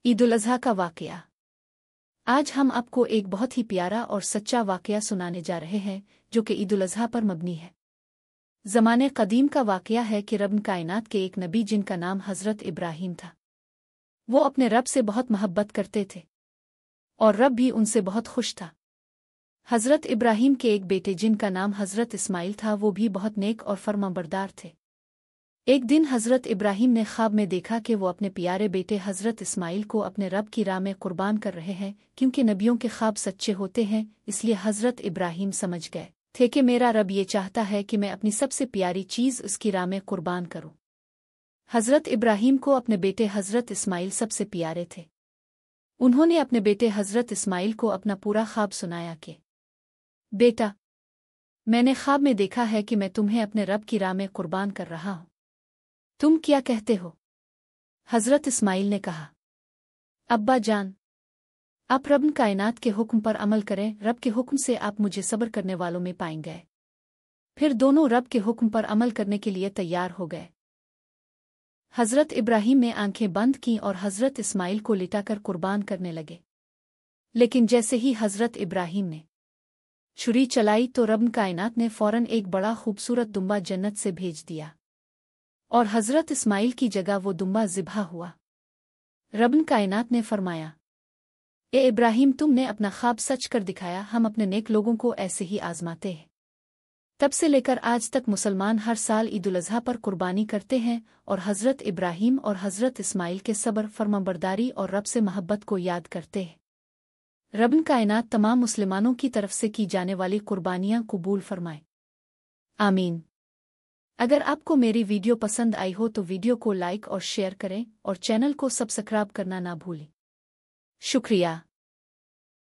ईद उल अज़हा का वाक़या। आज हम आपको एक बहुत ही प्यारा और सच्चा वाक़या सुनाने जा रहे हैं जो कि ईद उल अज़हा पर मबनी है। ज़माने क़दीम का वाक़या है कि रब कायनात के एक नबी जिनका नाम हज़रत इब्राहीम था, वो अपने रब से बहुत मोहब्बत करते थे और रब भी उनसे बहुत खुश था। हज़रत इब्राहीम के एक बेटे जिनका नाम हज़रत इस्माइल था, वो भी बहुत नेक और फर्माबरदार थे। एक दिन हज़रत इब्राहीम ने ख्वाब में देखा कि वो अपने प्यारे बेटे हज़रत इस्माइल को अपने रब की राह में कुर्बान कर रहे हैं। क्योंकि नबियों के ख्वाब सच्चे होते हैं, इसलिए हज़रत इब्राहीम समझ गए थे कि मेरा रब ये चाहता है कि मैं अपनी सबसे प्यारी चीज़ उसकी राह में कुर्बान करूं। हज़रत इब्राहीम को अपने बेटे हज़रत इस्माइल सबसे प्यारे थे। उन्होंने अपने बेटे हज़रत इस्माइल को अपना पूरा ख्वाब सुनाया कि बेटा, मैंने ख्वाब में देखा है कि मैं तुम्हें अपने रब की राह में कुर्बान कर रहा हूं। तुम क्या कहते हो? हज़रत इस्माइल ने कहा, अब्बा जान, आप रब कायनात के हुक्म पर अमल करें। रब के हुक्म से आप मुझे सब्र करने वालों में पाएंगे। फिर दोनों रब के हुक्म पर अमल करने के लिए तैयार हो गए। हज़रत इब्राहीम ने आंखें बंद की और हज़रत इस्माइल को लिटाकर कुर्बान करने लगे। लेकिन जैसे ही हज़रत इब्राहीम ने छुरी चलाई तो रब कायनात ने फ़ौरन एक बड़ा खूबसूरत दुम्बा जन्नत से भेज दिया और हज़रत इस्माइल की जगह वो दुम्बा ज़िबहा हुआ। रब कायनात ने फरमाया, ए इब्राहीम, तुमने अपना ख्वाब सच कर दिखाया। हम अपने नेक लोगों को ऐसे ही आजमाते हैं। तब से लेकर आज तक मुसलमान हर साल ईद उल अज़हा पर कुर्बानी करते हैं और हज़रत इब्राहीम और हज़रत इस्माइल के सब्र, फर्माबरदारी और रब से मोहब्बत को याद करते हैं। रब कायनात तमाम मुसलमानों की तरफ से की जाने वाली कुर्बानियाँ कबूल फरमाए, आमीन। अगर आपको मेरी वीडियो पसंद आई हो तो वीडियो को लाइक और शेयर करें और चैनल को सब्सक्राइब करना ना भूलें। शुक्रिया।